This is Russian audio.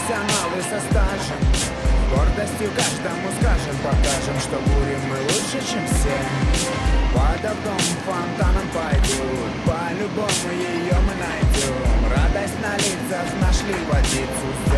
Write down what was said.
профессионалы со стажем. Гордостью каждому скажем, покажем, что бурим мы лучше, чем все. Водопадом, фонтаном пойдут, по-любому ее мы найдем. Радость на лицах нашли водицу.